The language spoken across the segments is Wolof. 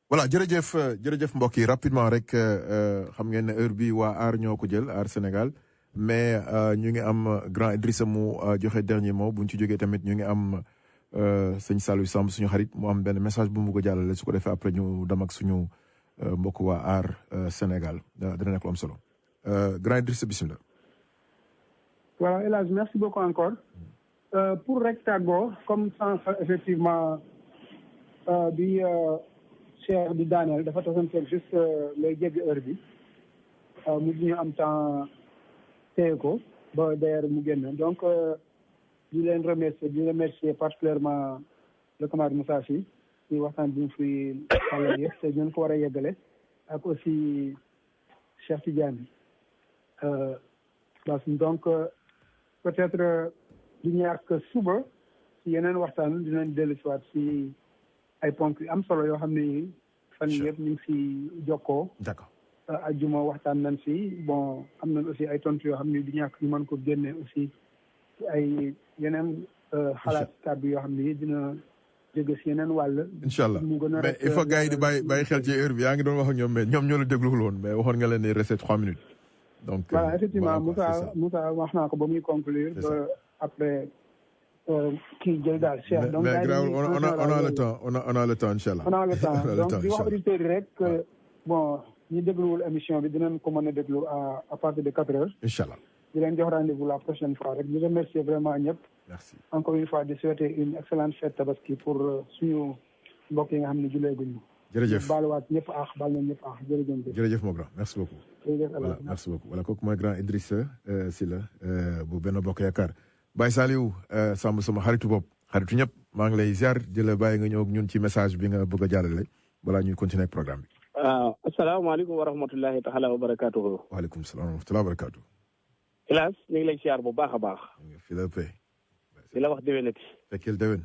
voilà jërëjëf mbokk yi rapidement rek xam ngeen ne heure bi waa aar ñoo ko jël aar Sénégal mais ñu ngi am grand Idrissa mu joxe dernier mot bu ñu ci jógee tamit ñu ngi am sëñ Saliou Samb suñu xarit mu am benn message bu mu ko jàllale su ko defee après ñu dem ak suñu mbokk waa aar Sénégal dina nekk lu am solo grand Idrissa bisimilah. voilà El Hadj merci beaucoup encore pour rek tàggoo comme sànq effectivement bi Cheikh di daaneel dafa tasanteeg juste lay jéggi heure bi mujj ñu am temps téye ko ba d'ailleurs mu génn donc di leen remercier particulièrement le camarade Moussa Sy ci waxtaan bi ñu fi xale yëpp te ñu ko war a yeggale ak aussi Cheikh Tidiane donc peut-être du ñàkk suba ci yeneen waxtaan dinañ dellu si waat si ay ponk yu am solo yoo xam ne fan yëpp ñu ngi si jokkoo. d'accord ajjuma waxtaan nañ si bon am nañ aussi ay tontu yoo xam ne du ñàkk ñu mën ko génne aussi ay yeneen xalaat kàddu yoo xam ne dina jóge si yeneen wàll. incha allah mu gën a mais il faut gars yi di bàyyi xel ci heure bi yaa ngi doon wax ak ñoom mais ñoom ñoo la dégluwul woon mais waxoon nga leen ni resté 3 minutes. donc voilà effectivement Moussa wax naa ko ba muy conclure ba après. kii jël daal Cheikh donc mais grave on a le temps on a le temps incha allah. on a le temps donc di wax auditeurs yi rek bon ñi dégluwul émission bi dinañ ko mën a déglu à partir de 4 heures. incha allah di leen jox rendez-vous la prochaine fois rek di remercier vraiment ñëpp. merci encore une fois di souhaiter une excellente fête tabaski pour suñu mbokk yi nga xam ne julleeguñu. jërëjëf baaluwaat ñëpp baal nañ ñëpp jërëjëf. jërëjëf mon grand merci beaucoup. voilà merci beaucoup voilà kooku mooy grand Idrissa Sylla bu Benno Bokk Yaakaar. Baye Saliou Samb sama xaritu bopp xaritu ñëpp maa ngi lay ziar di la bàyyi nga ñëw ak ñun ci message bi nga bëgg a jàllale balaa ñuy continuer ak programme bi. waaw asalaamaaleykum wa rahmatullahi taala wa barakaatuhu. waaleykum salaam wa rahmatullahi wa barakaatuhu. Hélas ñu ngi lay ziar bu baax a baax. fi la pay. di la wax déwénati. fekkeel déwén.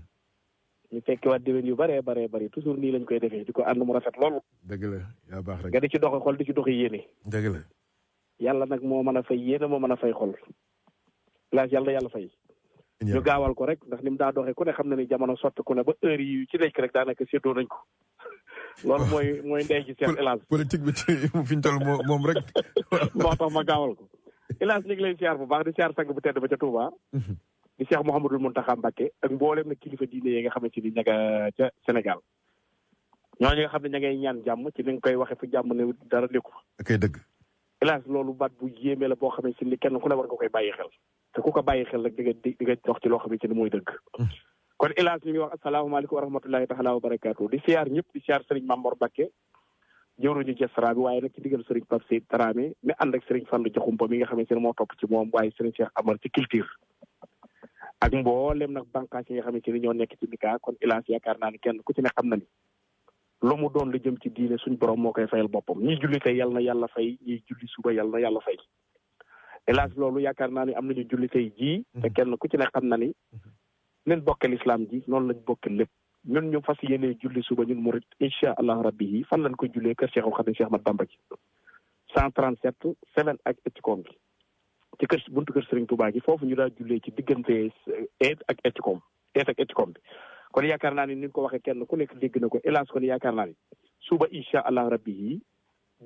ñu fekkewaat déwén yu bëree bëri toujours nii lañ koy defee di ko ànd mu rafet loolu. dëgg la yaa baax rek. nga di ci doxi xol di ci doxi yéene. dëgg la. yàlla nag moo mën a fay yéene moo mën a fay xol. Hélas yàlla fay. ñu gaawal ko rek ndax ni mu daa doxee ku ne xam na ni jamono sotti ku ne ba heure yi ci nekk rek daanaka séddoo nañ ko loolu mooy ndey ci Cheikh Hélas. politique bi ci fi ñu toll moom rek. moo tax ma gaawal ko. Hélas ñu ngi lay siyaar bu baax di siyaar sang bu tedd ba ca Touba. di Cheikh Mouhamadul Mountakha Mbacké ak mboolem nag kilifa diine yi nga xamante ni ña nga ca Sénégal. ñooñu nga xam ne ña ngay ñaan jàmm ci ni nga koy waxee fu jàmm ne dara nekku. kay dëgg. Hélas loolu baat bu yéeme la boo xamante ni kenn ku ne war nga koy bàyyi xel. te ku ko bàyyi xel rek di nga dox ci loo xamante ni mooy dëgg. kon Hélas ñu ngi wax asalaamaaleykum wa rahmatullahi taala wa barakaatu di siyaar ñëpp di siyaar Serigne Mamor Mbacké jëwruñu Jesra bi waaye nag ci digal Serigne Pape Seydou Dramé mi ànd ak Serigne Fallou Diakhoumpa mi nga xamante ne moo topp ci moom waaye Serigne Cheikh Amar ci culture. ak mboolem nag bànqaas yi nga xamante ni ñoo nekk ci Mika kon Hélas yaakaar naa ni kenn ku ci ne xam na ni lu mu doon lu jëm ci diine suñ borom moo koy fayal boppam ñiy julli tey yal na yàlla fay ñiy julli suba yal na yàlla fay. Hélas loolu yaakaar naa ni am nañu julli tey jii te kenn ku ci ne xam na ni nen bokke l'islam ji noonu lañ bokke lépp ñun ñu fas yéene julli suba ñun murit incha allah rabbi yi fan lañ ko jullee kër Cheikhul Khadim Cheikh Ahmad Bamba ji 137 7 ak Etcom bi ci kër buntu kër Serigne Touba gi foofu ñu daa jullee ci diggante eet ak Etcom bi kon yaakaar naa ni ni ko waxee kenn ku nekk dégg na ko Hélas kon yaakaar naa ni suba incha allah rabbi yi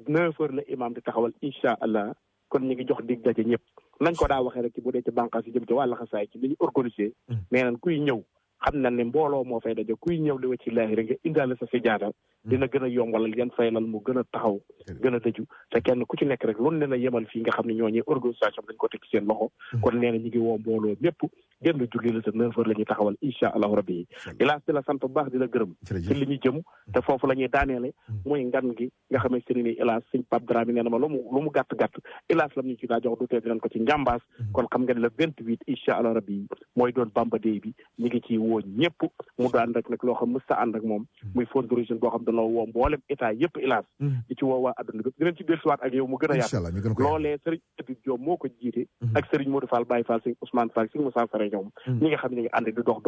9 heures la imam di taxawal incha allah kon ñu ngi jox dig daje ñëpp nañ ko daa waxee rek ci bu dee ci bànqaas yi jëm ci wàllu xasaay ci li ñu organisé nee nañ kuy ñëw xam na ne mbooloo moo fay daje kuy ñëw li wa ci laahi rek nga indaale sa sijaada dina gën a yombalal yan faylal mu gën a taxaw gën a dëju te kenn ku ci nekk rek loolu ne la yemal fii nga xam ne ñooñee organisation dañ ko teg ci seen loxo kon nee na ñu ngi woo mbooloo mépp génn julli la te 9 heures la ñuy taxawal incha allahu rabbi yi Hélas di la sant bu baax di la gërëm ci li ñu jëm te foofu la ñuy daaneele muy ngan gi nga xamante ne nii Hélas sëñ Pape Dramé nee na ma lu mu gàtt-gàtt Hélas lam ñu ci daa jox du tee dinañ ko ci njàmbaas kon xam nga ne le 28 incha allahu rabbi yi mooy doon Bamba Day bi ñu ngi ciy woo ñëpp mu daan rek nag loo xam mës ta ànd ak moom muy fundraising boo xam dañoo woo mboolem état yëpp Hélas di ci woo waa adduna bi dinañ ci dellusiwaat ak yow mu gën a yaatu loolee Serigne Habib Diop moo ko jiite ak Serigne Modou Fall Baye Fall Serigne Ousmane Fall Serigne Moussa Fare ñoom ñi nga xam ne ñu ngi ànd di dox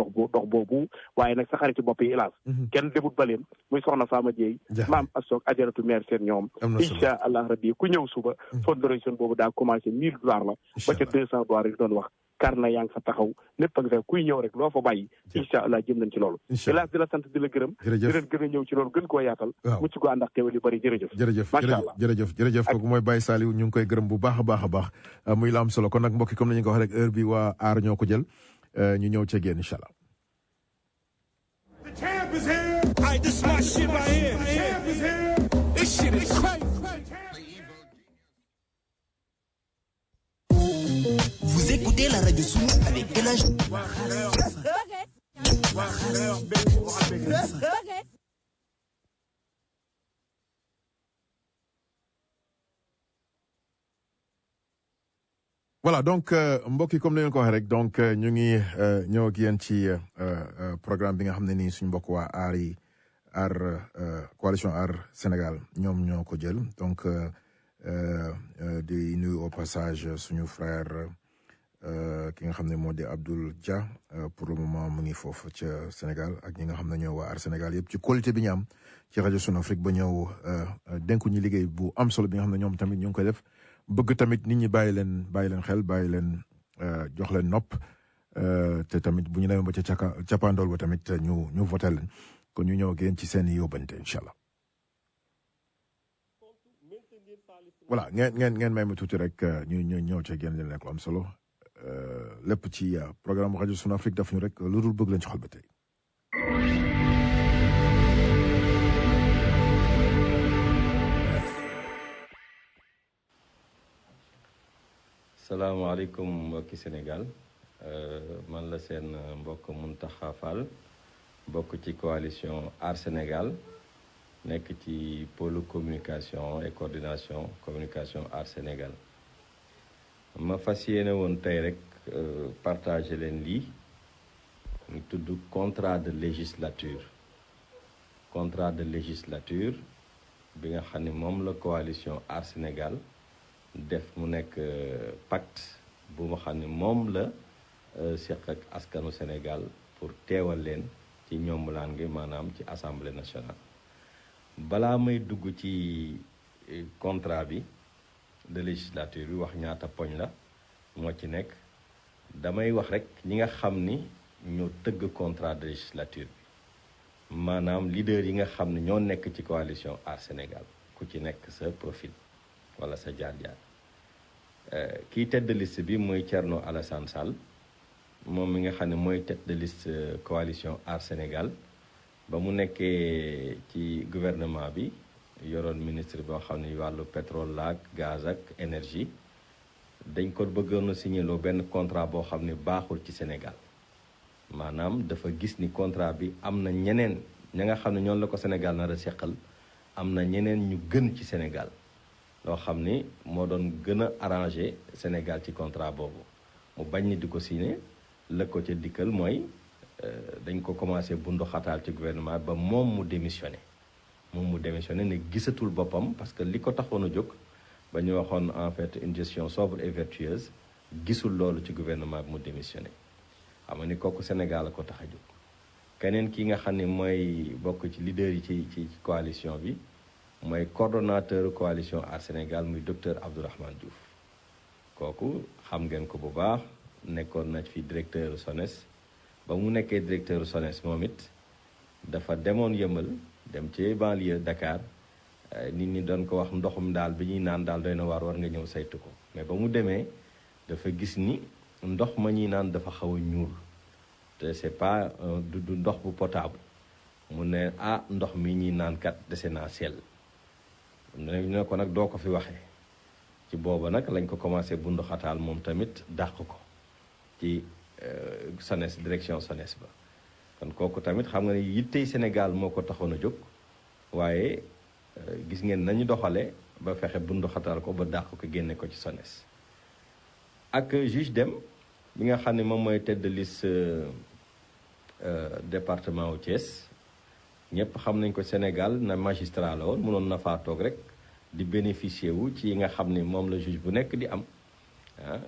boobu waaye nag sa xarit ci bopp yi Hélas kenn demut baleen muy soxna Fama Dieye maam Assook ajaratu maire seen ñoom incha allah rabbi ku ñëw suba fundraising boobu daa commencé $1000 la ba ca $200 yi doon wax karna yaa ngi fa taxaw lépp a ngi fa kuy ñëw rek loo fa bàyyi incha allah jëm nañ ci loolu hélas di la sant di la gërëm di leen gën a ñëw ci loolu gën koo yaatal mucc ko ànd ak xéwal yu bëri jërëjëf macha allah jërëjëf kooku mooy Baye Saliou ñu ngi koy gërëm bu baax a baax muy la am solo kon nag mbokki comme nañu ko wax rek heure bi waa aar ñoo ko jël ñu ñëw ca génn incha allah. Vous écoutez la radio Sunu avec El Hadj. voilà donc mbokk yi comme ni ngeen ko waxee rek donc ñu ngi ñëw ak yéen ci programme bi nga xam ne nii suñu mbokk waa aar coalition aar Sénégal ñoom ñoo ko jël donc di nuyu au passage suñu frère ki nga xam ne moo di Abdoul Dia pour le moment mu ngi foofu ca Sénégal ak ñi nga xam ne ñoo waa aar Sénégal yëpp ci qualité bi ñu am ci rajo Sunu Afrique ba ñëw dénku ñu liggéey bu am solo bi nga xam ne ñoom tamit ñu ngi koy def. bëgg tamit nit ñi bàyyi leen xel bàyyi leen jox leen nopp te tamit bu ñu demee ba ca cappaandool ba tamit ñu voté leen kon ñu ñëw génn ci seen yóbbante incha allah. voilà ngeen may ma tuuti rek ñu ñëw ca génn leen ko am solo lépp ci programme rajo Sunu Afrique daf ñu rek lu dul bëgg leen ci xol ba tey. salaamaaleykum mbokki Sénégal man la seen mbokk Mountakha Fall bokk ci coalition Aar Sénégal nekk ci pôle communication et coordination communication Aar Sénégal ma fas yéene woon tey rek partager leen lii ñu tudd contrat de législature bi nga xam ne moom la coalition Aar Sénégal def mu nekk pacte bu ma xam ne moom la seq ak askanu Sénégal pour teewal leen ci ñoombulaan gi maanaam ci assemblée nationale. balaa may dugg ci contrat bi de législature bi wax ñaata poñ la moo ci nekk damay wax rek ñi nga xam ni ñoo tëgg contrat de législature bi maanaam leader yi nga xam ne ñoo nekk ci coalition Aar Sénégal ku ci nekk sa profil wala sa jaar-jaar kii tête de liste bi mooy Thierno Alassane Sall moom mi nga xam ne mooy tête de liste coalition Aar Sénégal ba mu nekkee ci gouvernement bi yoroon ministre boo xam ne wàllu pétrole la ak gaz ak énergie dañ ko bëggoon a signaloo benn contrat boo xam ne baaxul ci Sénégal maanaam dafa gis ni contrat bi am na ñeneen ña nga xam ne ñoom la ko Sénégal nar a seqal am na ñeneen ñu gën ci Sénégal loo xam ni moo doon gën a arrangé Sénégal ci contrat boobu mu bañ ni di ko signé la ko ca dikkal mooy dañ ko commencé bundu xataal ci gouvernement ba moom mu démissionné ne gisatul boppam parce que li ko taxoon a jóg ba ñu waxoon en fait une gestion sobre et vertueuse gisul loolu ci gouvernement bi mu démissionné xam nga ni kooku Sénégal la ko tax a jóg keneen ki nga xam ne mooy bokk ci leader yi ci coalition bi mooy coordonnateur coalition Aar Sénégal muy docteur Abdourahmane Diouf kooku xam ngeen ko bu baax nekkoon na fi directeur SONES ba mu nekkee directeur SONES moom it dafa demoon Yëmbal dem ci banlieue Dakar nit ñi doon ko wax ndoxum daal bi ñuy naan daal doy na war nga ñëw saytu ko mais ba mu demee dafa gis ni ndox ma ñuy naan dafa xaw a ñuul te c'est pas du ndox bu potable mu ne ndox mi ñuy naan kat dese naa sell ñu ne ko nag doo ko fi waxee ci booba nag lañ ko commencé bundu xataal moom tamit dàq ko ci SONES direction SONES ba kon kooku tamit xam nga ne yittey Sénégal moo ko taxoon a jóg waaye gis ngeen nañu doxale ba fexe bundu xataal ko ba dàq ko génne ko ci SONES ak juge Dème bi nga xam ne moom mooy tête de liste département wu Thiès ñëpp xam nañ ko Sénégal na magistrat la woon mënoon na faa toog rek di bénéficier wu ci yi nga xam ne moom la juge bu nekk di am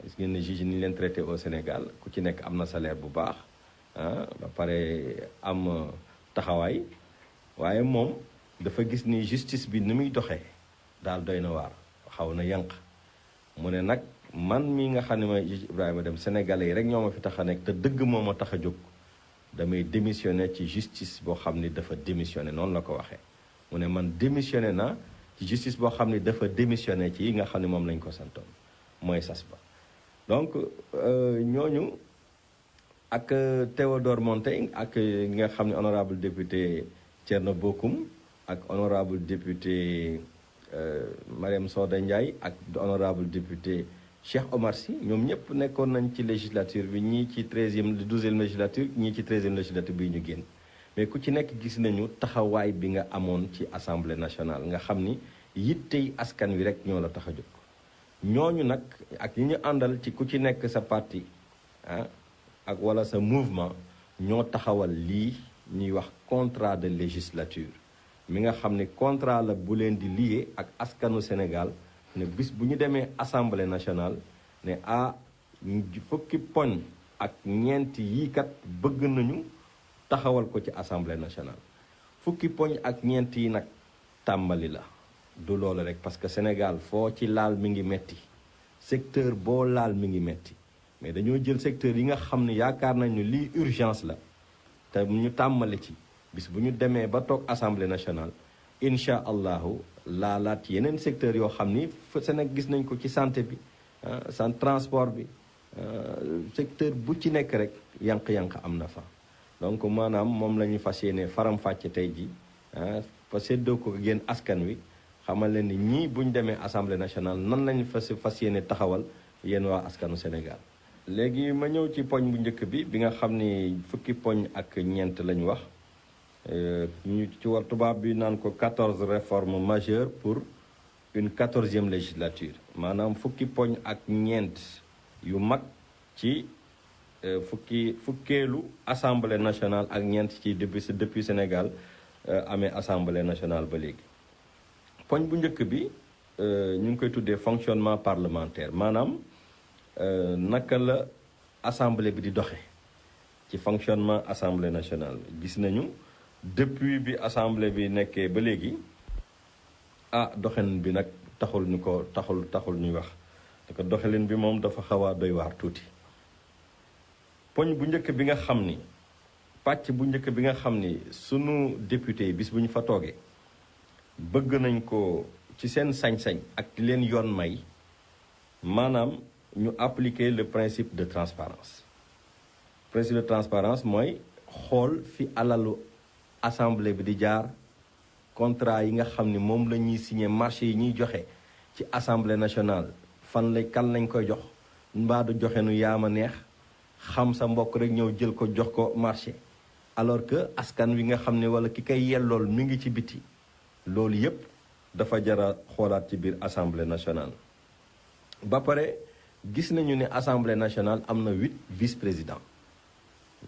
gis ngeen ne juge ni leen traité au Sénégal ku ci nekk am na salaire bu baax ba pare am taxawaay waaye moom dafa gis ni justice bi ni muy doxee daal doy na waar xaw na yànq mu ne nag man mi nga xam ne mooy juge Ibrahima Dème sénégalais yi rek ñoo ma fi tax a nekk te dëgg moo ma tax a jóg damay démissionné ci justice boo xam ni dafa démissionné noonu la ko waxee mu ne man démissionné na ci justice boo xam ni dafa démissionné ci yi nga xam ne moom lañ ko santoon mooy sas ba donc ñooñu ak Théodore Montaigne ak ñi nga xam ne honorable député Thierno Bocoum ak honorable député Mariam Soda Ndiaye ak honorable député Cheikh Omar Sy ñoom ñëpp nekkoon nañ ci législature bi ñii ci 12e législature ñii ci 13e législature bi ñu génn mais ku ci nekk gis nañu taxawaay bi nga amoon ci assemblée nationale nga xam ni yittey askan wi rek ñoo la tax a jóg ñooñu nag ak ñi ñu àndal ci ku ci nekk sa parti ak wala sa mouvement ñoo taxawal lii ñuy wax contrat de législature mi nga xam ne contrat la bu leen di lié ak askanu Sénégal ne bis bu ñu demee assemblée nationale ne fukki poñ ak ñeenti yii kat bëgg nañu taxawal ko ci assemblée nationale fukki poñ ak ñeent yi nag tàmbali la du loolu rek parce que Sénégal foo ci laal mi ngi metti secteur boo laal mi ngi metti mais dañoo jël secteur yi nga xam ne yaakaar nañu lii urgence la te ñu tàmbali ci bis bu ñu demee ba toog assemblée nationale incha allahu laalaat yeneen secteur yoo xam ni fa Sénégal gis nañ ko ci santé bi san transport bi secteur bu ci nekk rek yànq-yànq am na fa donc maanaam moom la ñu fas yéene faram-fàcce tey ji fa séddoo ko génn askan wi xamal leen ni ñii bu ñu demee assemblée nationale nan lañu fas yéene taxawal yéen waa askanu Sénégal. léegi ma ñëw ci poñ bu njëkk bi nga xam ni fukki poñ ak ñeent lañu wax ñu ci war tubaab bi naan ko 14 réformes majeures pour une 14e maanaam fukki poñ ak ñeent yu mag ci fukkeelu assemblée nationale ak ñeent ci depuis Sénégal amee assemblée nationale ba léegi. poñ bu njëkk bi ñu ngi koy tuddee fonctionnement parlementaire maanaam naka la assemblée bi di doxe ci fonctionnement assemblée nationale gis nañu depuis bi assemblée bi nekkee ba léegi doxalin bi nag taxul ñuy wax parce que doxalin bi moom dafa xaw a doy waar tuuti. poñ bu njëkk bi nga xam ni pàcc bu njëkk bi nga xam ni sunu député yi bis bu ñu fa toogee bëgg nañ ko ci seen sañ-sañ ak leen yoon may maanaam ñu appliquer le principe de transparence principe de transparence mooy xool fi alalu assemblée bi di jaar contrat yi nga xam ni moom la ñuy signé marché yi ñuy joxe ci assemblée nationale kan lañ koy jox mbaa du joxe nu yaama neex xam sa mbokk rek ñëw jël ko jox ko marché alors que askan wi nga xam ne wala ki koy yellool mi ngi ci biti loolu yépp dafa jara xoolaat ci biir assemblée nationale. ba pare gis nañu ne assemblée nationale am na 8 vice-présidents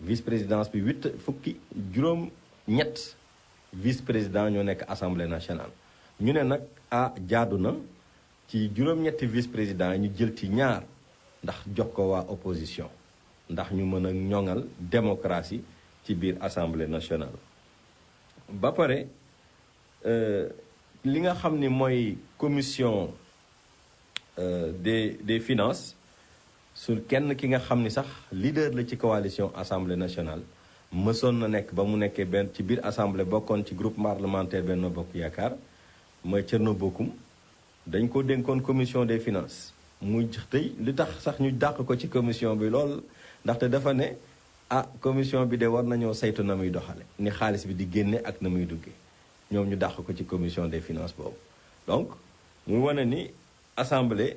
vice-présidence bi 8 fukki juróom-ñett vice-président ñoo nekk assemblée nationale. ñu ne nag jaadu na ci juróom-ñetti vice-président ñu jël ci ñaar ndax jox ko waa opposition ndax ñu mën a ñoŋal démocratie ci biir assemblée nationale. ba pare li nga xam ni mooy commission des finances sur kenn ki nga xam ni sax leader la ci coalition assemblée nationale mësoon na nekk ba mu nekkee benn ci biir assemblée bokkoon ci groupe parlementaire Benno Bokk Yaakaar mooy Thierno Bocoum dañ ko dénkoon commission des finances muy tey li tax sax ñu dàq ko ci commission bi lool ndaxte dafa ne commission bi de war nañoo saytu na muy doxale ni xaalis bi di génne ak na muy duggee ñoom ñu dàq ko ci commission des finances boobu. donc muy wane ni assemblée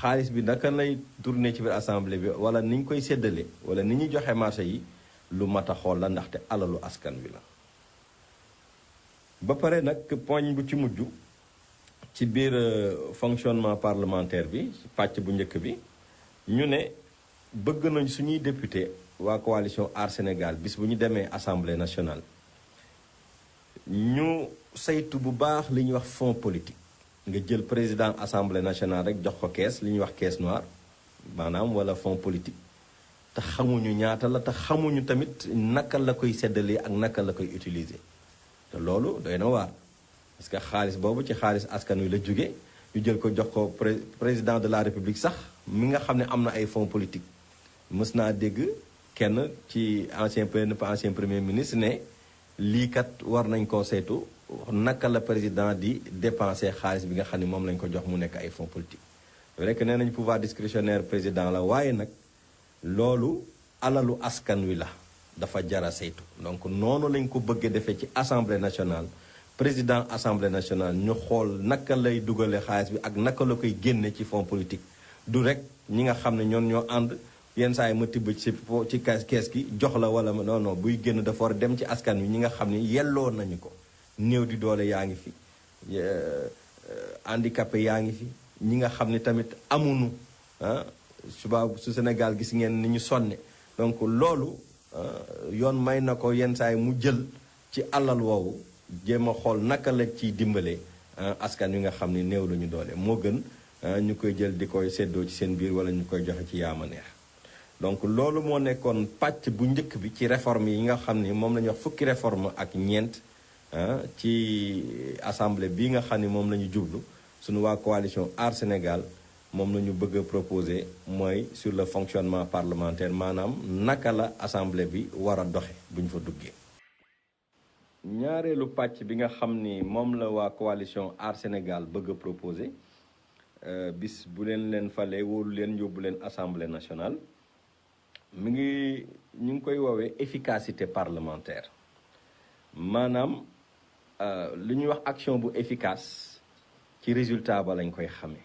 xaalis bi naka lay tourner ci biir assemblée bi wala ni ñu koy séddale wala ni ñuy joxe marché yi lu mat a xool la ndaxte alalu askan wi la. ba pare nag poñ bu ci mujj ci biir fonctionnement parlementaire bi pàcc bu njëkk bi ñu ne bëgg nañ suñuy député waa coalition Aar Sénégal bis bu ñu demee assemblée nationale ñu saytu bu baax li ñuy wax fonds politique nga jël président assemblée nationale rek jox ko kees li ñuy wax caisse noire maanaam wala fonds politique te xamuñu ñaata la te xamuñu tamit naka la koy seddalee ak naka la koy utiliser te loolu doy na waar parce que xaalis boobu ci xaalis askan wi la jóge ñu jël ko jox ko président de la république sax mi nga xam ne am na ay fonds politique mës naa dégg kenn ci ancien premier ministre ne lii kat war nañ koo saytu naka la président di dépenser xaalis bi nga xam ne moom lañ ko jox mu nekk ay fonds politique vrai que nee nañ pouvoir discrétionnaire président la waaye nag loolu alalu askan wi la dafa jara saytu donc noonu lañ ko bëggee defee ci assemblée nationale président assemblée nationale ñu xool naka lay dugale xaalis bi ak naka la koy génne ci fonds politique du rek ñi nga xam ne ñoon ñoo ànd yenn saa yi ma tibb ci kees gi jox la wala non non buy génn dafa war dem ci askan wi ñi nga xam ne yelloo nañu ko néew di doole yaa ngi fi handicapé yaa ngi fi ñi nga xam ne tamit amuñu su Sénégal gis ngeen ni ñu sonne donc loolu yoon may na ko yenn saa yi mu jël ci alal woowu jéem a xool naka la ciy dimbalee askan wi nga xam ne néew lañu doole moo gën ñu koy jël di koy séddoo ci seen biir wala ñu koy joxe ci yaama neex donc loolu moo nekkoon pàcc bu njëkk bi ci réforme yi nga xam ni moom la ñuy wax fukki réforme ak ñeent ci assemblée bi nga xam ni moom la ñu jublu suñu waa coalition Aar Sénégal moom la ñu bëgg a proposer mooy sur le fonctionnement parlementaire maanaam naka la assemblée bi war a doxe bu ñu fa duggee. ñaareelu pàcc bi nga xam ni moom la waa coalition Aar Sénégal bëgg a proposer bis bu leen falee wóolu leen yóbbu leen assemblée nationale ñu ngi koy woowee efficacité parlementaire maanaam li ñuy wax action bu efficace ci résultat ba lañ koy xamee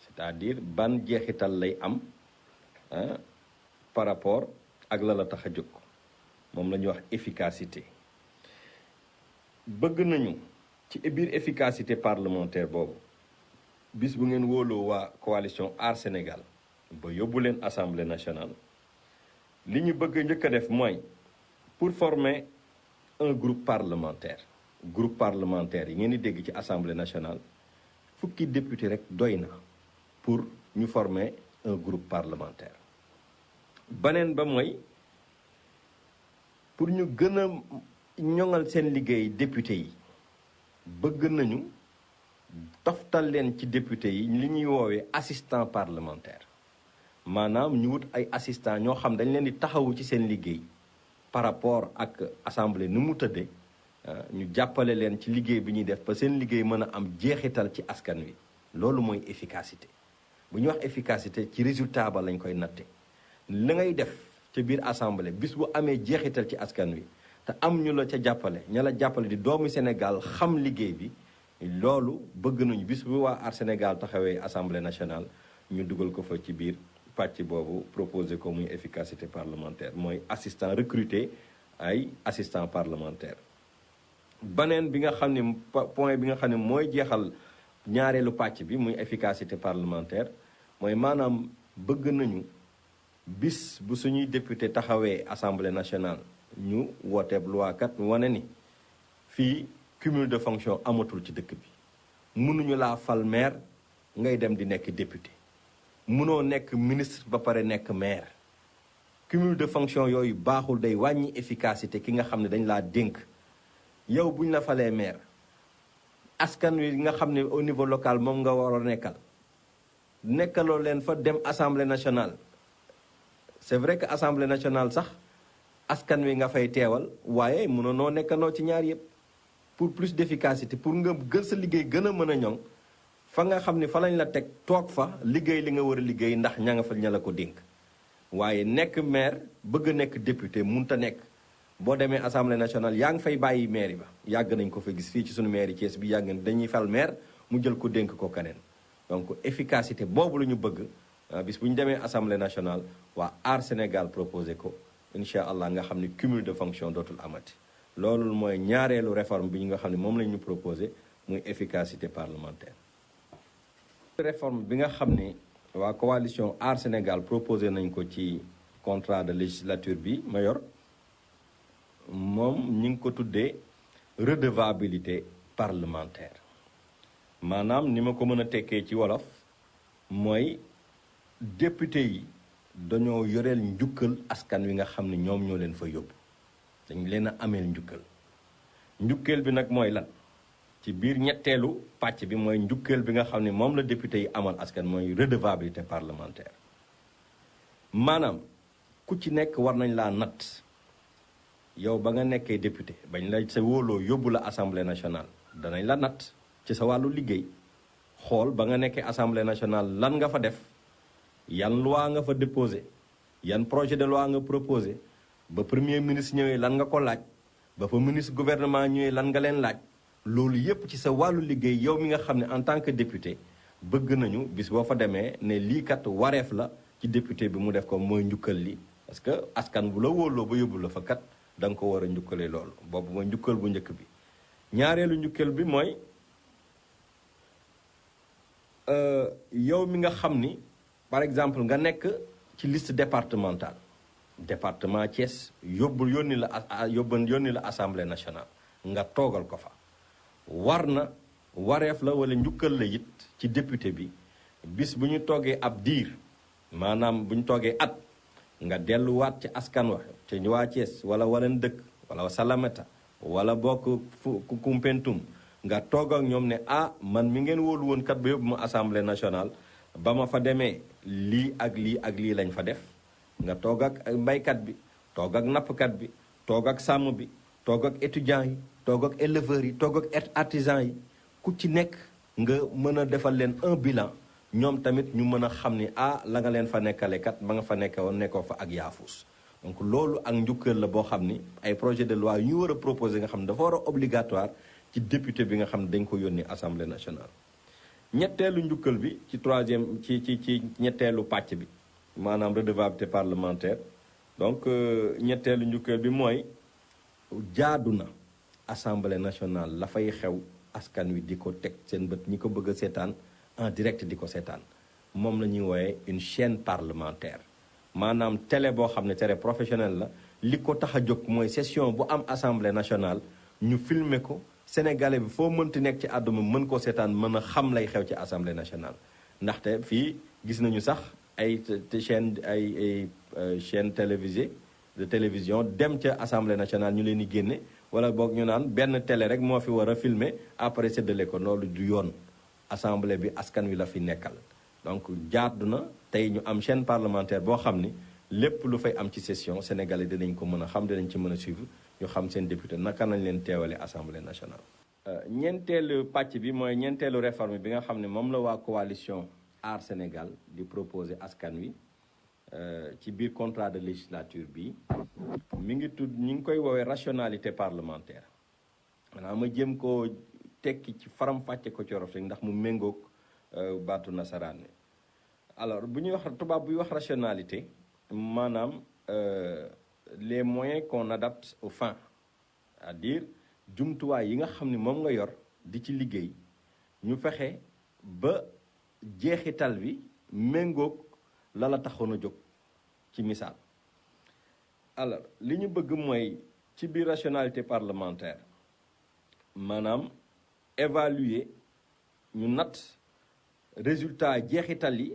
c'est-à-dire ban jeexital lay am par rapport ak la tax a jóg moom la ñuy wax efficacité bëgg nañu ci biir efficacité parlementaire boobu bis bu ngeen wóoloo waa coalition Aar Sénégal ba yóbbu leen assemblée nationale li ñu bëgg njëkk a def mooy pour former un groupe parlementaire yi ngeen di dégg ci assemblée nationale fukki député rek doy na pour ñu former un groupe parlementaire beneen ba mooy pour ñu gën a ñoŋal seen liggéey député yi bëgg nañu toftal leen ci député yi li ñuy woowee assistant parlementaire maanaam ñu wut ay assistant ñoo xam dañ leen di taxawu ci seen liggéey par rapport ak assemblée ni mu tëddee ñu jàppale leen ci liggéey bi ñuy def ba seen liggéey mën a am jeexital ci askan wi loolu mooy efficacité bu ñuy wax efficacité ci résultat ba lañ koy natte li ngay def ca biir assemblée bis bu amee jeexital ci askan wi te am ñu la ca jàppale ña la jàppale di doomu Sénégal xam liggéey bi loolu bëgg nañu bis bu waa Aar Sénégal taxawee assemblée nationale ñu dugal ko fa ci biir pàcc boobu proposé ko muy efficacité parlementaire mooy assistant recruter ay assistant parlementaire beneen bi nga xam ne point bi nga xam ne mooy jeexal ñaareelu pàcc bi muy efficacité parlementaire mooy maanaam bëgg nañu bis bu suñuy député taxawee assemblée nationale ñu wooteeb loi kat wane ni fii cumul de fonction amatul ci dëkk bi mënuñu laa fal maire ngay dem di nekk député mënoo nekk ministre ba pare nekk maire cumul de fonction yooyu baaxul day wàññi efficacité ki nga xam ne dañ laa dénk yow bu ñu la falee maire askan wi nga xam ne au niveau local moom nga war a nekkaloo leen fa dem assemblée nationale c'est vrai que assemblée nationale sax askan wi nga fay teewal waaye mënoo nekkandoo ci ñaar yëpp pour plus d'efficacité pour nga gën sa liggéey gën a mën a ñoŋ fa nga xam ni fa lañ la teg toog fa liggéey li nga war a liggéey ndax ña nga fa ña la ko dénk waaye nekk maire bëgg a nekk député munta nekk boo demee assemblée nationale yaa ngi fay bàyyi maire yi ba yàgg nañ ko fa gis fii ci suñu maire yi Thiès bi yàgg dañuy fal maire mu jël ko dénk ko keneen donc efficacité boobu la ñu bëgg bis bu ñu demee assemblée nationale waa Aar Sénégal proposé ko incha allah nga xam ni cumul de fonction dootul amati loolu mooy ñaareelu réforme bi ñu nga xam ne moom la ñu proposé muy efficacité parlementaire. réforme bi nga xam ni waa coalition Aar Sénégal proposé nañ ko ci contrat de législature bi ma yor moom ñi ngi ko tuddee redevabilité parlementaire maanaam ni ma ko mën a tekkee ci wolof mooy député yi dañoo yoreel njukkal askan wi nga xam ne ñoom ñoo leen fa yóbbu dañ leen a ameel njukkal bi nag mooy lan ci biir ñetteelu pàcc bi mooy njukkeel bi nga xam ne moom la député yi amal askan mooy redevabilité parlementaire maanaam ku ci nekk war nañ laa natt yow ba nga nekkee député bañ la sa wóoloo yóbbu la assemblée nationale danañ la natt ci sa wàllu liggéey xool ba nga nekkee assemblée nationale lan nga fa def yan loi nga fa déposé yan projet de loi nga proposé ba premier ministre ñëwee lan nga ko laaj ba fa ministre gouvernement ñëwee lan nga leen laaj loolu yépp ci sa wàllu liggéey yow mi nga xam ne en tant que député bëgg nañu bis boo fa demee ne lii kat wareef la ci député bi mu def ko mooy njukkal li parce que askan bu la wóoloo ba yóbbu la fa kat da nga ko war a njukkale loolu boobu mooy njukkal bu njëkk bi ñaareelu njukkal bi mooy yow mi nga xam ni par exemple nga nekk ci liste départementale département Thiès yónni la assemblée nationale nga toogal ko fa war na wareef la wala njukkal la it ci député bi bis bu ñu toogee ab diir maanaam bu ñu toogee at nga delluwaat ci askan wa ci waa Thiès wala waleen dëkk wala Salamata wala bokk Koumpentoum nga toog ak ñoom ne man mi ngeen wóolu woon kat ba yóbbu ma assemblée nationale ba ma fa demee lii ak lii ak lii lañ fa def nga toog ak mbaykat bi toog ak nappkat bi toog ak sàmm bi toog ak étudiants yi toog ak éleveurs yi toog ak artisans yi ku ci nekk nga mën a defal leen un bilan ñoom tamit ñu mën a xam ni la nga leen fa nekkale kat ba nga fa nekkoo fa ak yaafus donc loolu ak njukkal la boo xam ni ay projet de loi yu ñu war a proposer nga xam ne dafa war a obligatoire ci député bi nga xam ne dañ ko yónni assemblée nationale. ñetteelu njukkal bi ci troisième ci ñetteelu pàcc bi maanaam redevabilité parlementaire donc ñetteelu njukkal bi mooy jaadu na assemblée nationale la fay xew askan wi di ko teg seen bët ñi ko bëgg a seetaan en direct di ko seetaan moom la ñuy wooyee une chaîne parlementaire maanaam télé boo xam ne télé professionnel la li ko tax a jóg mooy session bu am assemblée nationale ñu filmer ko sénégalais bi foo mënti nekk ci àdduna mën koo seetaan mën a xam lay xew ci assemblée nationale ndaxte fii gis nañu sax ay chaîne de télévision dem ca assemblée nationale ñu leen di génne wala boog ñu naan benn télé rek moo fi war a filmer après séddale ko loolu du yoon assemblée bi askan wi la fi nekkal donc jaadu na tey ñu am chaîne parlementaire boo xam ni lépp lu fay am ci session sénégalais dinañ ko mën a xam dinañ ci mën a suivre ñu xam seen député naka nañ leen teewale assemblée nationale. ñeenteelu pàcc bi mooy ñeenteelu réforme bi nga xam ne moom la waa coalition Aar Sénégal di proposer askan wi ci biir contrat de législature bi mi ngi tudd ñi ngi koy woowee rationalité parlementaire maanaam ma jëm koo tekki ci faram-fàcce ko ci wolof rek ndax mu méngoog baatu nasaraan ni alors bu ñuy wax tubaab buy wax rationalité maanaam les moyens qu'on adapte aux fins c'est-à-dire jumtuwaay yi nga xam ne moom nga yor di ci liggéey ñu fexe ba jeexital bi méngoog la la taxoon a jóg ci misaal alors li ñu bëgg mooy ci biir rationalité parlementaire maanaam évaluer ñu natt résultat jeexital yi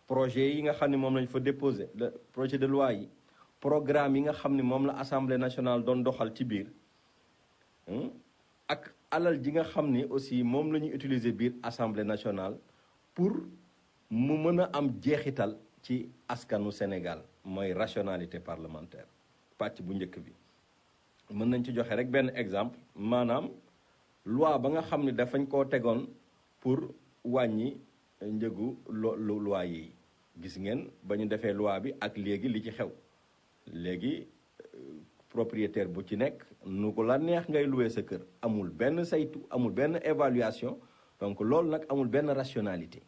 projet yi nga xam ne moom lañ fa déposé le projet de loi yi programme yi nga xam ne moom la assemblée nationale doon doxal ci biir ak alal ji nga xam ni aussi moom la ñuy utiliser biir assemblée nationale pour mu mën a am jeexital ci askanu Sénégal mooy rationalité parlementaire pàcc bu njëkk bi mën nañ ci joxe rek benn exemple maanaam loi ba nga xam ne dafañ koo tegoon pour wàññi njëgu loi yi gis ngeen ba ñu defee loi bi ak léegi li ci xew léegi propriétaire bu ci nekk nu ko la neex ngay louer sa kër amul benn saytu amul benn évaluation donc loolu nag amul benn rationalité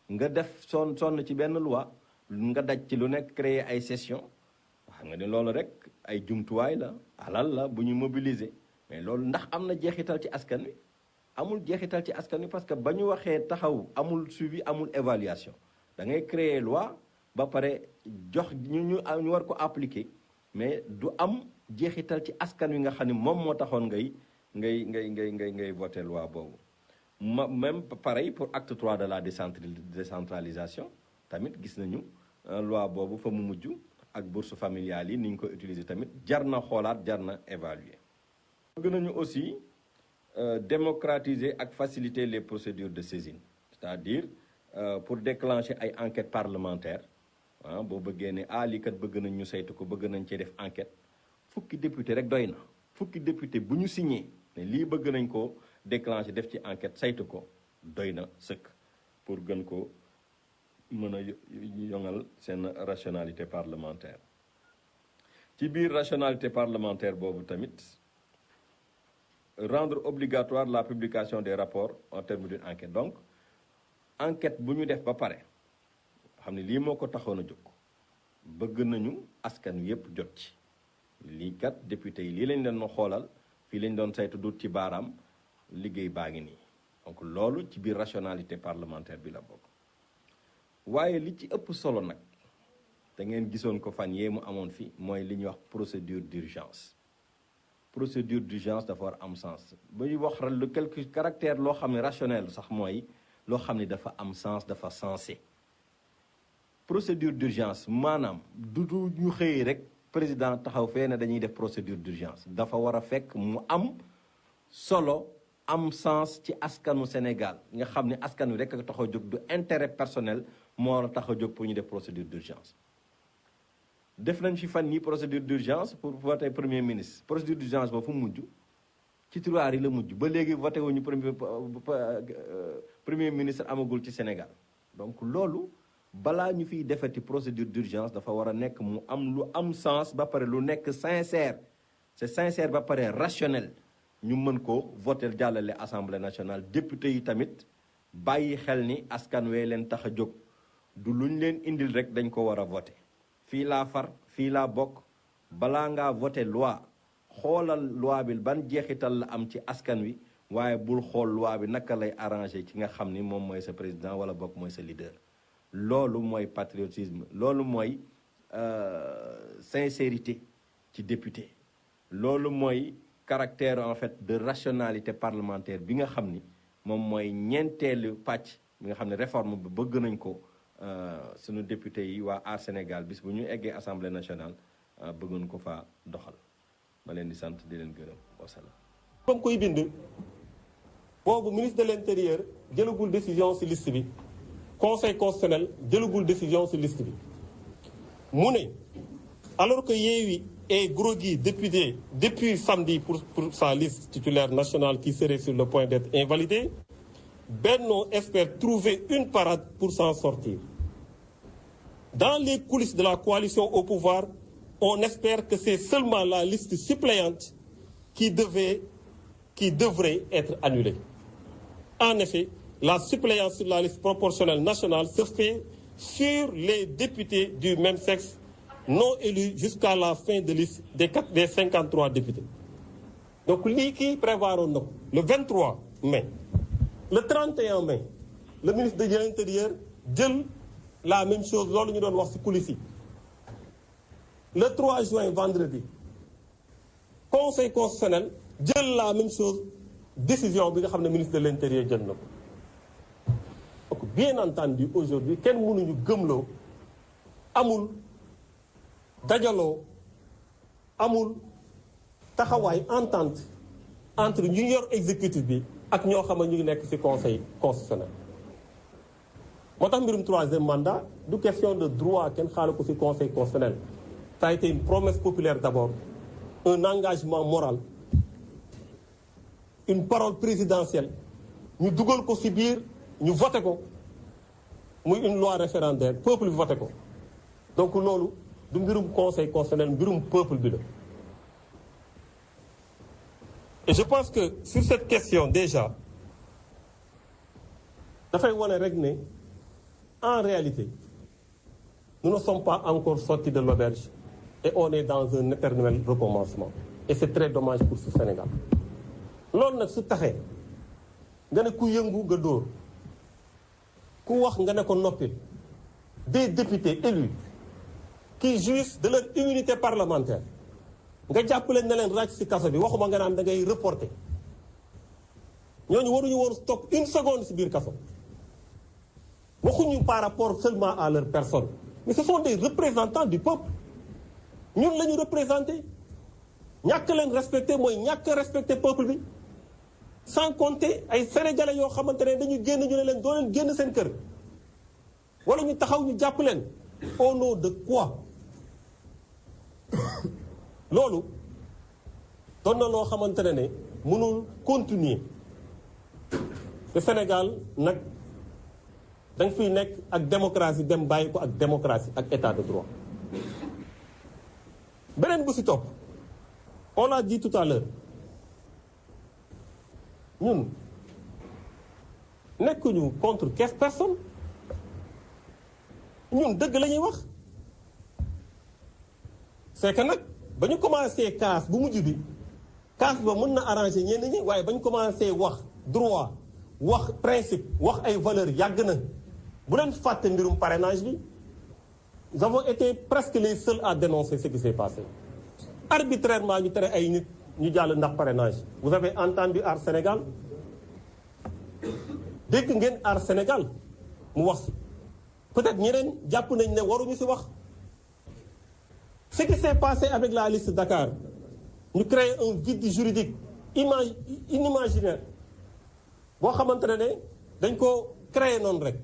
nga def sonn ci benn loi nga daj ci lu nekk créer ay session wax nga ne loolu rek ay jumtuwaay la alal la bu ñu mobiliser mais loolu ndax am na jeexital ci askan wi amul jeexital ci askan wi parce que ba ñu waxee taxaw amul suivi amul évaluation da ngay créer loi ba pare jox ñu war ko appliquer mais du am jeexital ci askan wi nga xam ne moom moo taxoon ngay voter loi boobu même pareil pour acte 3 de la décentralisation tamit gis nañu loi boobu fa mu mujj ak bourse familiale yi ni ñu ko utiliser tamit jar na xoolaat jar na évaluer. bëgg nañu aussi démocratiser ak faciliter les procédures de saisine c'est-à-dire pour déclencher ay enquêtes parlementaires boo bëggee ne lii kat bëgg nañ ñu saytu ko bëgg nañ cee def enquête fukki député rek doy na fukki député bu ñu signé ne lii bëgg nañ ko déclencher def ci enquête saytu ko doy na sëkk pour gën ko mën a yoŋal seen rationalité parlementaire ci biir rationalité parlementaire boobu tamit rendre obligatoire la publication des rapports en termes d'une enquête donc enquête bu ñu def ba pare xam ne lii moo ko taxoon a jóg bëgg nañu askan wi yépp jot ci lii kat député yi lii lañ leen doon xoolal fii lañ doon saytu dut ci baaraam liggéey baa ngi nii donc loolu ci biir rationalité parlementaire bi la bokk waaye li ci ëpp solo nag te ngeen gisoon ko fan yee mu amoon fi mooy li ñuy wax procédure d'urgence procédure d'urgence dafa war am sens ba ñuy wax lu quelque caractère loo xam ne rationnel sax mooy loo xam ne dafa am sens dafa sensé procédure d'urgence maanaam du ñu xëyee rek président taxaw fee ne dañuy def procédure d'urgence dafa war a fekk mu am solo am sens ci askanu Sénégal nga xam ne askan wi rek a tax a jóg du intérêt personnel moo tax a jóg pour ñu def procédure d'urgence def nañ fi fan yi procédure d'urgence pour voter premier ministre procédure d'urgence ba fu mujj ci tiroir yi la mujj ba léegi voté wuñu premier ministre amagul ci Sénégal donc loolu balaa ñu fiy defati procédure d'urgence dafa war a nekk mu am lu am sens ba pare lu nekk sincère c'est sincère ba pare rationnel ñu mën ko voter jàllale assemblée nationale député yi tamit bàyyi xel ni askan wee leen tax a jóg du luñ leen indil rek dañ ko war a voter fii laa far fii laa bokk balaa ngaa voter loi xoolal loi bi ban jeexital la am ci askan wi waaye bul xool loi bi naka lay arranger ci nga xam ni moom mooy sa président wala bokk mooy sa leader loolu mooy patriotisme loolu mooy sincérité ci député loolu mooy caractère en fait de rationalité parlementaire bi nga xam ni moom mooy ñeenteelu pàcc bi nga xam ne réforme bi bëgg nañ ko sunu député yi waa Aar Sénégal bis bu ñu eggee assemblée nationale bëggoon ko fa doxal ma leen di sant di leen gërëm wasalaam. ba mu koy bind boobu ministre de l'intérieur jëlagul décision ci liste bi conseil constitutionnel jëlagul décision ci liste bi mu ne alors que Yewwi est groggy depuis samedi pour sa liste titulaire nationale qui serait sur le point d'être invalidée, Benno espère trouver une parade pour s'en sortir. Dans les coulisses de la coalition au pouvoir, on espère que c'est seulement la liste suppléante qui devrait être annulée. En effet, la suppléance sur la liste proportionnelle nationale se fait sur les députés du même sexe non élus jusqu'à la fin de liste des 53 députés. Donc lii kii prévoiroon na ko le 23 mai le 31 mai le ministre de l'Intérieur jël la même chose loolu ñu doon wax ci coulisses yi le 3 juin vendredi conseil constitutionnel jël la même chose décision bi nga xam ne ministre de l'Intérieur jël na ko donc bien entendu aujourd'hui kenn mënuñu gëmloo amul dajaloo amul taxawaay entente entre ñu yor exécutif bi ak ñoo xam ne ñu ngi nekk ci conseil constitutionnel moo tax mbirum troisième mandat du question de droit kenn xaalu ko ci conseil constitutionnel ça a été une promesse populaire d'abord un engagement moral une parole présidentielle ñu dugal ko ci biir ñu voté ko muy une loi référendaire peuple bi voté ko donc loolu du mbirum conseil constitutionnel mbirum peuple bi la et je pense que sur cette question déjà dafay wane rek ne en réalité nous ne sommes pas encore sortis de l'auberge et on est dans un éternel recommencement et c'est très dommage pour ce Sénégal loolu nag su taxee nga ne ku yëngu nga dóor ku wax nga ne ko noppil des députés élus qui jouissent de leur immunité parlementaire nga jàppale ne leen ràcc ci kaso bi waxuma nga naan da ngay reporter ñooñu waruñu woon toog une seconde ci biir kaso waxuñu par rapport seulement à leur personne mais ce sont des représentants du peuple ñun la ñu représenté ñàkk leen respecté mooy ñàkk respecté peuple bi sans compter ay sénégalais yoo xamante ne dañu génn ñu ne leen doo leen génn seen kër wala ñu taxaw ñu jàpp leen au nom de quoi loolu doon na loo xamante ne mënul continuer te Sénégal nag da nga fiy nekk ak démocratie dem bàyyi ko ak démocratie ak état de droit beneen bu si topp on l'a dit tout à l'heure ñun nekkuñu contre quinze personnes ñun dëgg la ñuy wax c'est que nag ba ñu commencé caas bu mujj bi caas ba mën na arranger ñenn ñi waaye ba ñu commencé wax droit wax principe wax ay valeurs yàgg na bu leen fàtte mbirum parrainage bi nous avons été presque les seuls à dénoncer ce qui s'est passé arbitrairement ñu tere ay nit ñu jàll ndax parrainage vous avez entendu Aar Sénégal dégg ngeen Aar Sénégal mu wax si peut-être ñeneen jàpp nañ ne waruñu si wax ce qui s'est passé avec la liste Dakar ñu créer un vide juridique inimaginaire boo xamante ne dañ ko créer noonu rek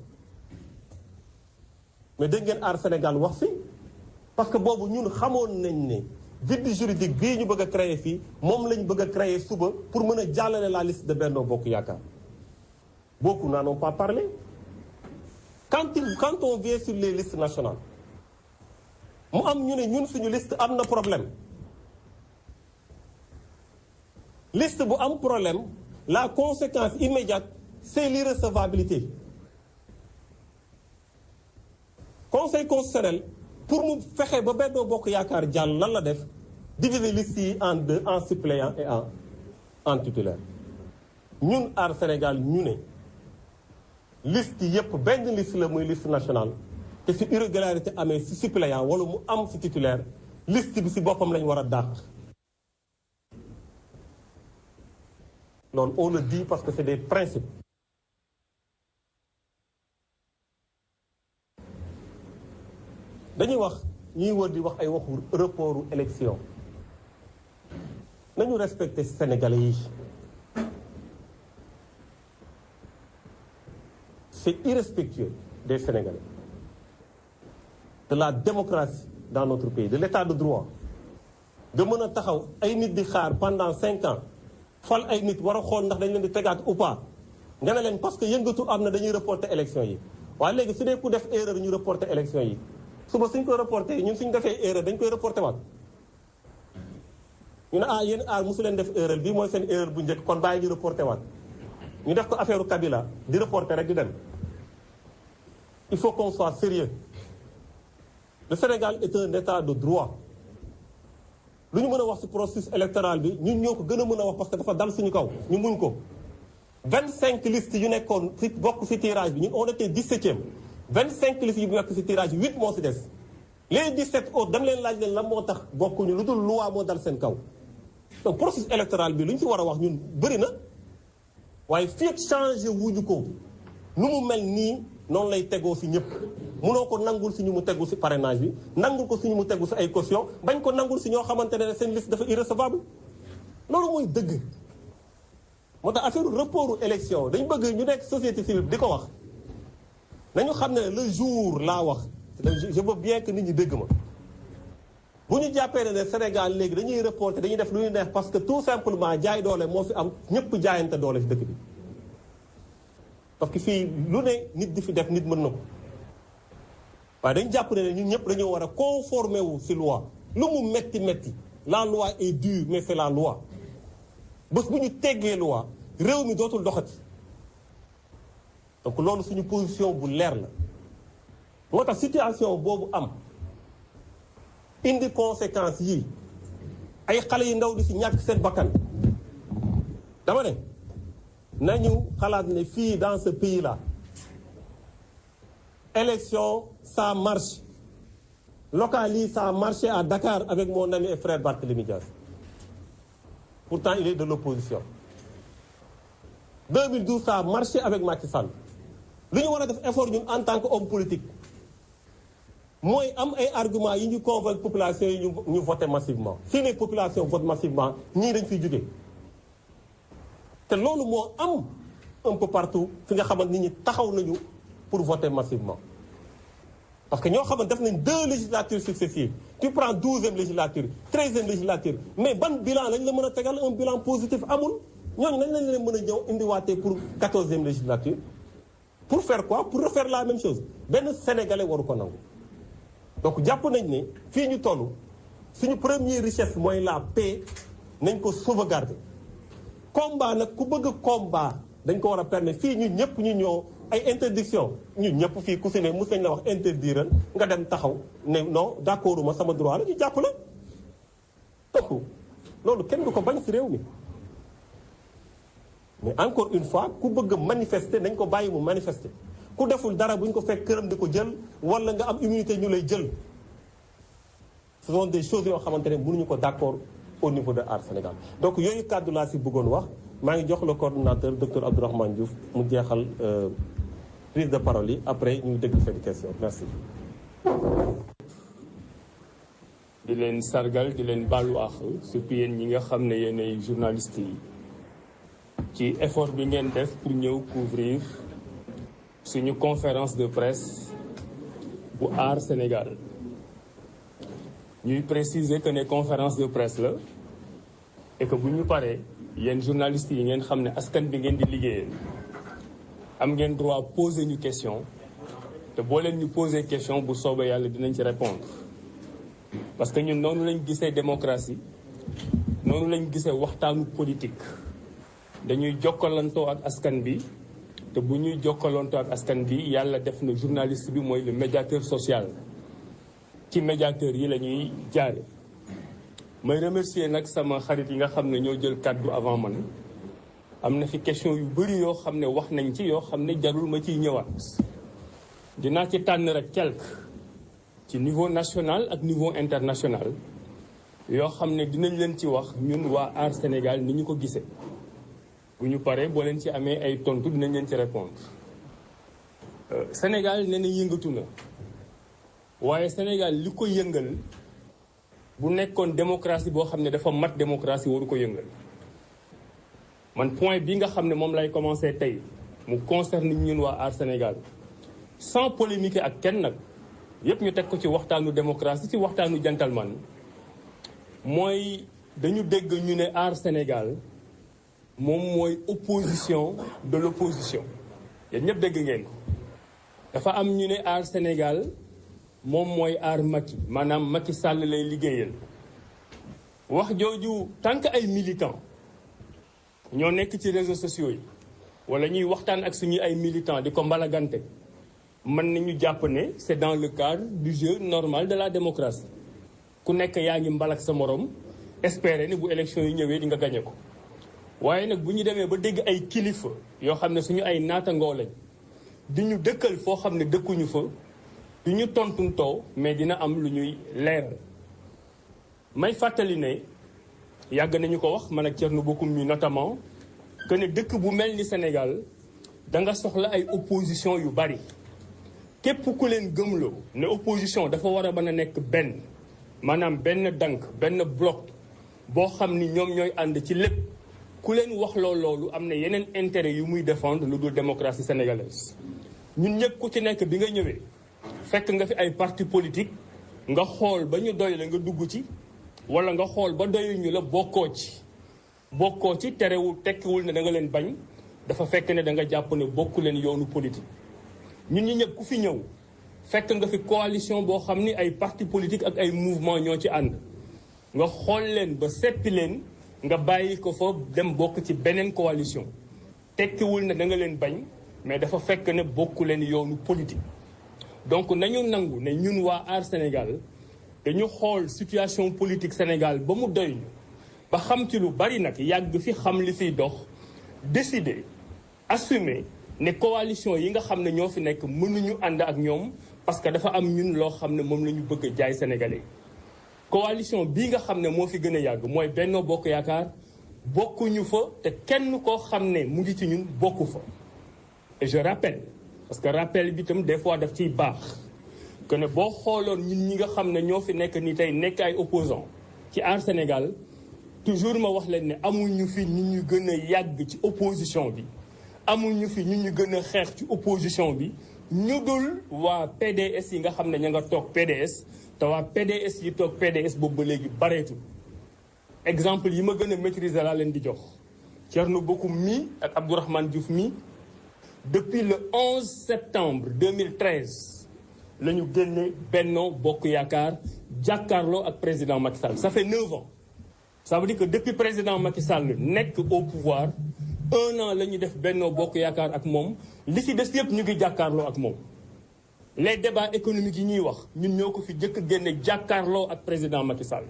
mais dégg ngeen Aar Sénégal wax fi parce que boobu ñun xamoon nañ ne vide juridique bii ñu bëgg a créer fii moom lañ bëgg a créer suba pour mën a jàllale la liste de Benno Bokk Yaakaar beaucoup n'en ont pas parlé quand on vient sur les listes nationales mu am ñu ne ñun suñu liste am na problème liste bu am problème la conséquence immédiate c'est l'irrecevabilité conseil constitutionnel pour mu fexe ba Benno Bokk Yaakaar jàll lan la def diviser liste yi en deux en suppléant et en titulaire ñun Aar Sénégal ñu ne liste yépp benn liste la muy liste nationale te si irrégularité amee si suppléant wala mu am si titulaire liste bi si boppam lañ war a dàq loolu on le dit parce que c'est des principes dañuy wax ñuy wër di wax ay waxu reportu élection nañu respecter Sénégalais yi c'est irrespectueux des Sénégalais de la démocratie dans notre pays de l'état de droit de mën a taxaw ay nit di xaar pendant 5 ans fal ay nit war a xool ndax dañ leen di tegaat ou pas nga ne leen parce que yëngatu am na dañuy reporter élection yi waaye léegi su dee ku def erreur ñu reporter élection yi suba suñ koy reporter ñun suñ defee erreur dañ koy reporter waat ñu ne yéen Aar mosu leen def erreur bii mooy seen erreur bu njëkk kon bàyyi ñu reporter waat ñu def ko affaire Kabila di reporter rek di dem il faut qu'on soit sérieux le Sénégal est un état de droit lu ñu mën a wax ci processus électoral bi ñun ñoo ko gën a mën a wax parce que dafa dal suñu kaw ñu muñ ko 25 listes yu nekkoon ci bokk ci tirage bi ñun on était 17e 25 listes yu nekk ci tirage bi 8 moo ci des les 17 autres dama leen laaj leen lan moo tax bokkuñu lu dul loi moo dal seen kaw donc processus électoral bi lu ñu ci war a wax ñun bëri na waaye fii ak changé wuñu ko nu mu mel nii noonu lay tegoo ci ñëpp mënoo ko nangul ci ñu mu tegu ci parrainage bi nangul ko ci ñu mu tegu ci ay caution bañ ko nangul ci ñoo xamante ne seen liste dafa irrecevable loolu mooy dëgg moo tax affaire reportu élection dañ bëgg ñu nekk société civile di ko wax nañu xam ne le jour laa wax je veux bien que nit ñi dégg ma bu ñu jàppee ne Sénégal léegi dañuy reporter dañuy def lu ñu neex parce que tout simplement jaay doole moo fi am ñëpp jaayante doole ci dëkk bi parce que fii lu ne nit di fi def nit mën na ko waaye dañ jàpp ne ñun ñëpp dañoo war a conformer wu ci loi lu mu metti metti la loi est dure mais c'est la loi bés bu ñu teggee loi réew mi dootul doxati donc loolu suñu position bu leer la moo tax situation boobu am indi conséquences yi ay xale yu ndaw di ci ñàkk seen bakkan dama ne nañu xalaat ne fii dans ce pays là élection ça marche local yi ça a marché à Dakar avec mon ami et frère Barthélémy Dias pourtant il est de l'opposition 2012 ça a marché avec Macky Sall lu ñu war a def effort ñun en tant que homme politique mooy am ay arguments yi ñu convaincre population yi ñu voter massivement si les populations votent massivement ñii dañ fiy jógee te loolu moo am un peu partout fi nga xamante nit ñi taxaw nañu pour voter massivement. Parce que ñoo xamante def nañ 2 législatures successives tu prends 12e législature 13e législature mais ban bilan lañ la mën a tegal un bilan positif amul ñooñu nañ lañ leen mën a ñëw indiwaatee pour 14e législature pour faire quoi pour refaire la même chose benn sénégalais waru ko nangu. donc jàpp nañ ne fii ñu toll suñu première richesse mooy la paix nañ ko sauvegarder combat nag ku bëgg combat dañ ko war a permettre fii ñu ñëpp ñu ñoo ay interdiction ñun ñëpp fii ku si ne mos nañ la wax interdire nga dem taxaw ne non d'accord ma sama droit la ñu jàpp la donc loolu kenn du ko bañ si réew mi mais encore une fois ku bëgg manifester nañ ko bàyyi mu manifester ku deful dara bu ñu ko fekk këram di ko jël wala nga am immunité ñu lay jël ce sont des choses yoo xamante ne mënuñu ko d'accord au niveau de Aar Sénégal donc yooyu kàddu laa si bëggoon wax maa ngi jox le coordonnateur docteur Abdourahmane Diouf mu jeexal prise de parole yi après ñu déglu seen question merci. di leen sargal di leen baalu àq surtout yéen ñi nga xam ne yéen ay journalistes yi ci effort bi ngeen def pour ñëw couvrir suñu conférence de presse bu Aar Sénégal ñuy préciser que ne conférence de presse la et que bu ñu paree yéen journalistes yi ngeen xam ne askan bi ngeen di liggéeyee am ngeen droit poser ñu question te boo leen ñu poser question bu soobee yàlla dinañ ci répondre parce que ñun noonu lañ gisee démocratie noonu lañ gisee waxtaanu politique dañuy jokkalantoo ak askan bi te bu ñuy jokkalantoo ak askan bi yàlla def na journaliste bi mooy le médiateur social ci médiateur yi la ñuy jaare may remercier nag sama xarit yi nga xam ne ñoo jël kàddu avant man am na fi question yu bëri yoo xam ne wax nañ ci yoo xam ne jarul ma ciy ñëwaat dinaa ci tànn rek quelque ci niveau national ak niveau international yoo xam ne dinañ leen ci wax ñun waa Aar Sénégal ni ñu ko gisee bu ñu paree boo leen ci amee ay tontu dinañ leen ci répondre Sénégal nee na yëngatu na waaye Sénégal li ko yëngal bu nekkoon démocratie boo xam ne dafa mat démocratie waru ko yëngal man point bi nga xam ne moom lay commencer tey mu concerne ñun waa Aar Sénégal sans polémique ak kenn nag yépp ñu teg ko ci waxtaanu démocratie ci waxtaanu gentleman mooy dañu dégg ñu ne Aar Sénégal moom mooy opposition de l'opposition yéen ñëpp dégg ngeen ko dafa am ñu ne Aar Sénégal moom mooy aar Macky maanaam Macky Sall lay liggéeyal wax jooju tant que ay militants ñoo nekk ci réseaux sociaux yi wala ñuy waxtaan ak suñuy ay militants di ko mbalagante mën nañu jàpp ne c'est dans le cadre du jeu normal de la démocratie ku nekk yaa ngi mbalak sa morom espérer ne bu élection yi ñëwee di nga gañe ko waaye nag bu ñu demee ba dégg ay kilifa yoo xam ne suñu ay naatangoo lañ di ñu dëkkal foo xam ne dëkkuñu fa du ñu tontuntoo mais dina am lu ñuy leeral may fàttali ne yàgg nañu ko wax man ak Thierno Bocoum mi notamment que ne dëkk bu mel ni Sénégal da nga soxla ay opposition yu bari képp ku leen gëmloo ne opposition dafa war a mën a nekk benn maanaam benn dank benn bloc boo xam ni ñoom ñooy ànd ci lépp ku leen wax loolu am na yeneen intérêt yu muy défendre lu dul démocratie sénégalaise ñun ñëpp ku ci nekk bi nga ñëwee fekk nga fi ay parti politique nga xool ba ñu doy la nga dugg ci wala nga xool ba doyuñu la bokkoo ci terewul tekkiwul ne da nga leen bañ dafa fekk ne da nga jàpp ne bokku leen yoonu politique ñun ñi ñëpp ku fi ñëw fekk nga fi coalition boo xam ni ay parti politique ak ay mouvement ñoo ci ànd nga xool leen ba seppi leen nga bàyyi ko fa dem bokk ci beneen coalition tekkiwul ne da nga leen bañ mais dafa fekk ne bokku leen yoonu politique donc nañu nangu ne ñun waa Aar Sénégal dañu xool situation politique Sénégal ba mu doy ñu ba xam ci lu bari nag yàgg fi xam li fiy dox décider assumer ne coalition yi nga xam ne ñoo fi nekk mënuñu ànd ak ñoom parce que dafa am ñun loo xam ne moom la ñu bëgg a jaay sénégalais coalition bii nga xam ne moo fi gën a yàgg mooy Benno Bokk Yaakaar bokkuñu fa te kenn koo xam ne mu ngi ci ñun bokku fa et je rappelle parce que rappel bi itam des fois daf ciy baax que ne boo xooloon ñun ñi nga xam ne ñoo fi nekk ni tey nekk ay opposants ci Aar Sénégal toujours ma wax leen ne amuñu fi ñu ñu gën a yàgg ci opposition bi amuñu fi ñu ñu gën a xeex ci opposition bi ñu dul waa PDS yi nga xam ne ña nga toog PDS te waa PDS yi toog PDS boobu ba léegi bareetul exemple yi ma gën a maîtriser laa leen di jox Thierno Bocoum mi ak Abdourahmane Diouf mi depuis le 11 septembre 2013 la ñu génne Benno Bokk Yaakaar jàkkaarloo ak président Macky Sall ça fait 9 ans ça veut dire que depuis président Macky Sall nekk au pouvoir 1 an la ñu def Benno Bokk Yaakaar ak moom li ci des yëpp ñu ngi jàkkaarloo ak moom les débats économiques yi ñuy wax ñun ñoo ko fi jëkk génne jàkkaarloo ak président Macky Sall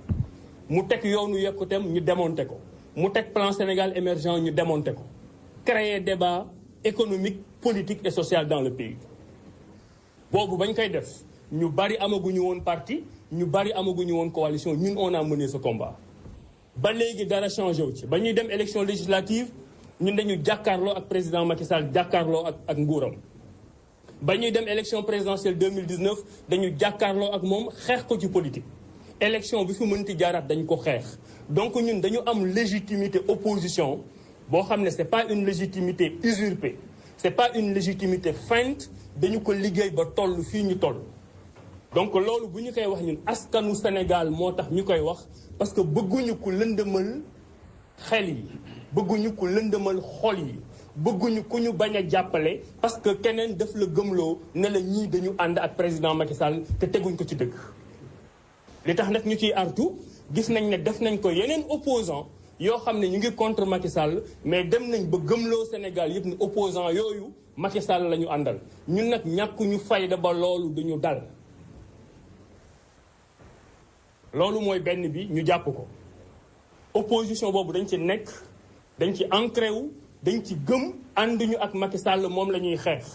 mu teg yoonu yokkuteem ñu démonté ko mu teg plan Sénégal émergent ñu démonté ko créer débat économique politique et social dans le pays boobu bañ koy def ñu bari amaguñu woon parti ñu bari amaguñu woon coalition ñun on a mené ce combat ba léegi dara changé wu ci ba ñuy dem élection législative ñun dañu jàkkaarloo ak président Macky Sall jàkkaarloo ak nguuram ba ñuy dem élection présidentielle 2019 dañu jàkkaarloo ak moom xeex ko ci politique élection bi fi mënti jaaraat dañ ko xeex donc ñun dañu am légitimité opposition boo xam ne c'est pas une légitimité usurpée c'est pas une légitimité feinte dañu ko liggéey ba toll fii ñu toll donc loolu bu ñu koy wax ñun askanu Sénégal moo tax ñu koy wax parce que bëgguñu ku lëndëmal xel yi bëgguñu ku lëndëmal xol yi bëgguñu ku ñu bañ a jàppale parce que keneen daf la gëmloo ne la ñii dañu ànd ak président Macky Sall te teguñ ko ci dëgg li tax nag ñu ciy artu gis nañ ne def nañ ko yeneen opposant yoo xam ne ñu ngi contre Macky Sall mais dem nañ ba gëmloo Sénégal yëpp ne opposant yooyu Macky Sall la ñu àndal ñun nag ñàkkuñu fayda ba loolu duñu dal loolu mooy benn bi ñu jàpp ko opposition boobu dañ ci nekk dañ ci ancré wu dañ ci gëm ànduñu ak Macky Sall moom la ñuy xeex